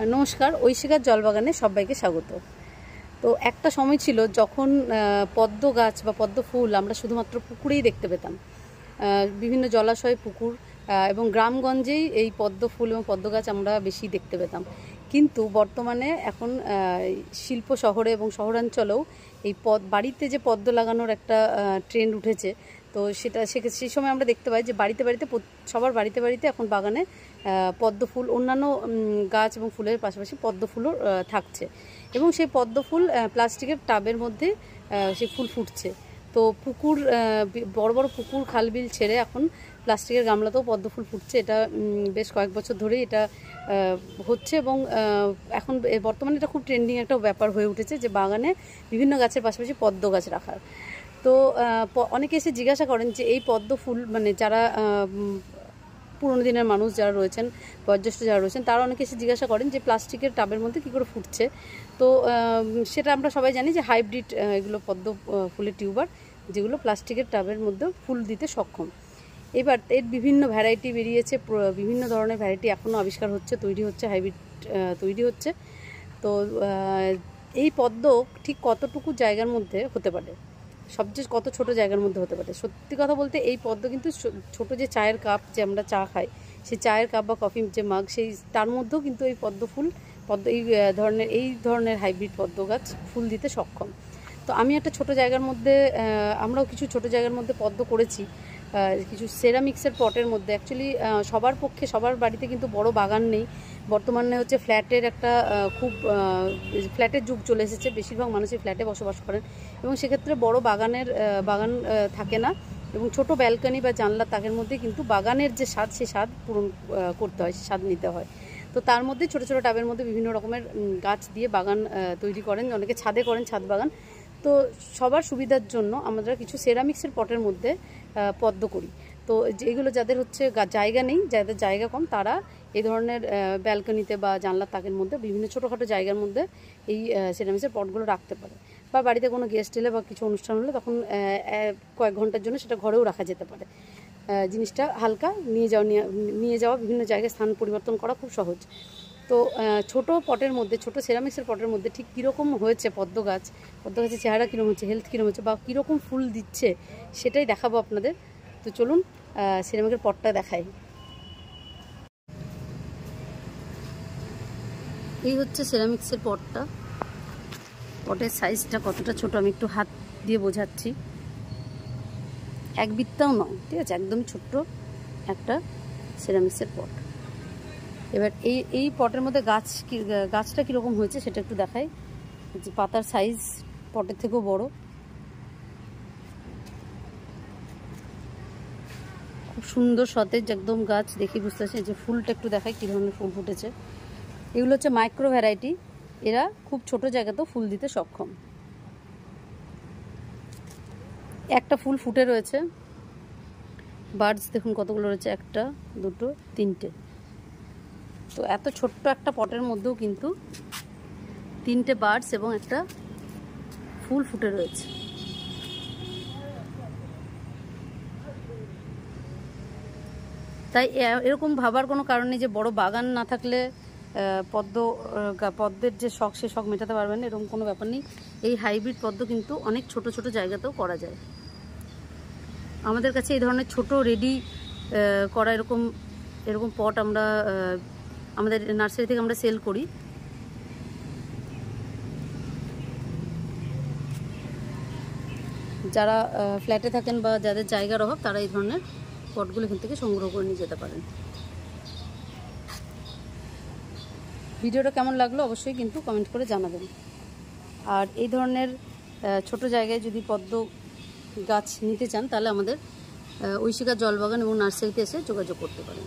নমস্কার, ঐশিকার জলবাগানে সবাইকে স্বাগত। তো একটা সময় ছিল যখন পদ্ম গাছ বা পদ্ম ফুল আমরা শুধুমাত্র পুকুরেই দেখতে পেতাম। বিভিন্ন জলাশয়, পুকুর এবং গ্রামগঞ্জেই এই পদ্ম ফুল এবং পদ্ম গাছ আমরা বেশি দেখতে পেতাম। কিন্তু বর্তমানে এখন শিল্প শহরে এবং শহরাঞ্চলেও এই বাড়িতে যে পদ্ম লাগানোর একটা ট্রেন্ড উঠেছে। তো সেই সময় আমরা দেখতে পাই যে সবার বাড়িতে বাড়িতে এখন বাগানে পদ্ম ফুল, অন্যান্য গাছ এবং ফুলের পাশাপাশি পদ্ম ফুলও থাকছে এবং সেই পদ্ম ফুল প্লাস্টিকের টাবের মধ্যে সেই ফুল ফুটছে। তো পুকুর, বড় বড় পুকুর, খালবিল ছেড়ে এখন প্লাস্টিকের গামলাতেও পদ্ম ফুল ফুটছে। এটা বেশ কয়েক বছর ধরেই এটা হচ্ছে এবং এখন বর্তমানে এটা খুব ট্রেন্ডিং একটা ব্যাপার হয়ে উঠেছে যে বাগানে বিভিন্ন গাছের পাশাপাশি পদ্ম গাছ রাখার। তো অনেকে এসে জিজ্ঞাসা করেন যে এই পদ্ম ফুল, মানে যারা পুরোনো দিনের মানুষ যারা রয়েছেন, বয়োজ্যেষ্ঠ যারা রয়েছেন, তারা অনেকে এসে জিজ্ঞাসা করেন যে প্লাস্টিকের টাবের মধ্যে কী করে ফুটছে। তো সেটা আমরা সবাই জানি যে হাইব্রিড এগুলো পদ্ম ফুলের টিউবার, যেগুলো প্লাস্টিকের টাবের মধ্যে ফুল দিতে সক্ষম। এবার এর বিভিন্ন ভ্যারাইটি বেরিয়েছে, বিভিন্ন ধরনের ভ্যারাইটি এখনও আবিষ্কার হচ্ছে, তৈরি হচ্ছে, হাইব্রিড তৈরি হচ্ছে। তো এই পদ্ম ঠিক কতটুকু জায়গার মধ্যে হতে পারে, সবচেয়ে কত ছোট জায়গার মধ্যে হতে পারে? সত্যি কথা বলতে এই পদ্ম কিন্তু ছোট যে চায়ের কাপ, যে আমরা চা খাই, সেই চায়ের কাপ বা কফি যে মাগ, তার মধ্যেও কিন্তু এই পদ্ম ফুল, এই ধরনের হাইব্রিড পদ্ম গাছ ফুল দিতে সক্ষম। তো আমি একটা ছোট জায়গার মধ্যে, আমরাও কিছু ছোট জায়গার মধ্যে পদ্ম করেছি, কিছু সেরামিক্সের পটের মধ্যে। অ্যাকচুয়ালি সবার বাড়িতে কিন্তু বড় বাগান নেই। বর্তমানে হচ্ছে ফ্ল্যাটের একটা ফ্ল্যাটের যুগ চলে এসেছে, বেশিরভাগ মানুষই ফ্ল্যাটে বসবাস করেন এবং সেক্ষেত্রে বড় বাগান থাকে না এবং ছোট ব্যালকনি বা জানলার তাকের মধ্যে কিন্তু বাগানের যে স্বাদ, সেই স্বাদ পূরণ করতে হয়, স্বাদ নিতে হয়। তো তার মধ্যে ছোট ছোট টাবের মধ্যে বিভিন্ন রকমের গাছ দিয়ে বাগান তৈরি করেন, অনেকে ছাদে করেন, ছাদ বাগান। তো সবার সুবিধার জন্য আমরা কিছু সেরামিক্সের পটের মধ্যে পদ্ম করি। তো যেগুলো যাদের হচ্ছে জায়গা নেই, যাদের জায়গা কম, তারা এই ধরনের ব্যালকনিতে বা জানলার তাকের মধ্যে বিভিন্ন ছোটোখাটো জায়গার মধ্যে এই সেরামিক্সের পটগুলো রাখতে পারে। বা বাড়িতে কোনো গেস্ট এলে বা কিছু অনুষ্ঠান হলে তখন কয়েক ঘন্টার জন্য সেটা ঘরেও রাখা যেতে পারে। জিনিসটা হালকা, নিয়ে যাওয়া বিভিন্ন জায়গায় স্থান পরিবর্তন করা খুব সহজ। তো ছোট পটের মধ্যে, ছোট সেরামিক্সের পটের মধ্যে ঠিক কীরকম হয়েছে পদ্ম গাছের চেহারা কীরকম হচ্ছে, হেলথ কীরকম হচ্ছে বা কীরকম ফুল দিচ্ছে, সেটাই দেখাবো আপনাদের। তো চলুন সেরামিকের পটটা দেখাই। এই হচ্ছে সেরামিক্সের পটটা। পটের সাইজটা কতটা ছোট আমি একটু হাত দিয়ে বোঝাচ্ছি। এক বিত্তাও নয়, ঠিক আছে, একদম ছোট্ট একটা সেরামিক্সের পট। এবার এই পটের মধ্যে গাছটা কীরকম হয়েছে সেটা একটু দেখাই। যে পাতার সাইজ পটের থেকেও বড়, খুব সুন্দর সতেজ একদম গাছ, দেখি বুঝতে পারছি। যে ফুলটা একটু দেখাই কী ধরনের ফুল ফুটেছে। এগুলো হচ্ছে মাইক্রো ভ্যারাইটি, এরা খুব ছোট জায়গাতেও ফুল দিতে সক্ষম। একটা ফুল ফুটে রয়েছে, বার্ডস দেখুন কতগুলো রয়েছে, একটা, দুটো, তিনটে। তো এত ছোট্ট একটা পটের মধ্যেও কিন্তু তিনটে বার্ডস এবং একটা ফুল ফুটে রয়েছে। তাই এরকম ভাবার কোনো কারণ নেই যে বড় বাগান না থাকলে পদ্মের যে শখ, সে শখ মেটাতে পারবেন, এরকম কোনো ব্যাপার নেই। এই হাইব্রিড পদ্ম কিন্তু অনেক ছোট ছোট জায়গাতেও করা যায়। আমাদের কাছে এই ধরনের ছোট রেডি করা এরকম পট আমরা আমাদের নার্সারি থেকে আমরা সেল করি। যারা ফ্ল্যাটে থাকেন বা যাদের জায়গার অভাব, তারা এই ধরনের পটগুলো এখান থেকে সংগ্রহ করে নিয়ে যেতে পারেন। ভিডিওটা কেমন লাগলো অবশ্যই কিন্তু কমেন্ট করে জানাবেন। আর এই ধরনের ছোট জায়গায় যদি পদ্ম গাছ নিতে চান, তাহলে আমাদের ঐশিকা জলবাগান এবং নার্সারিতে এসে যোগাযোগ করতে পারেন।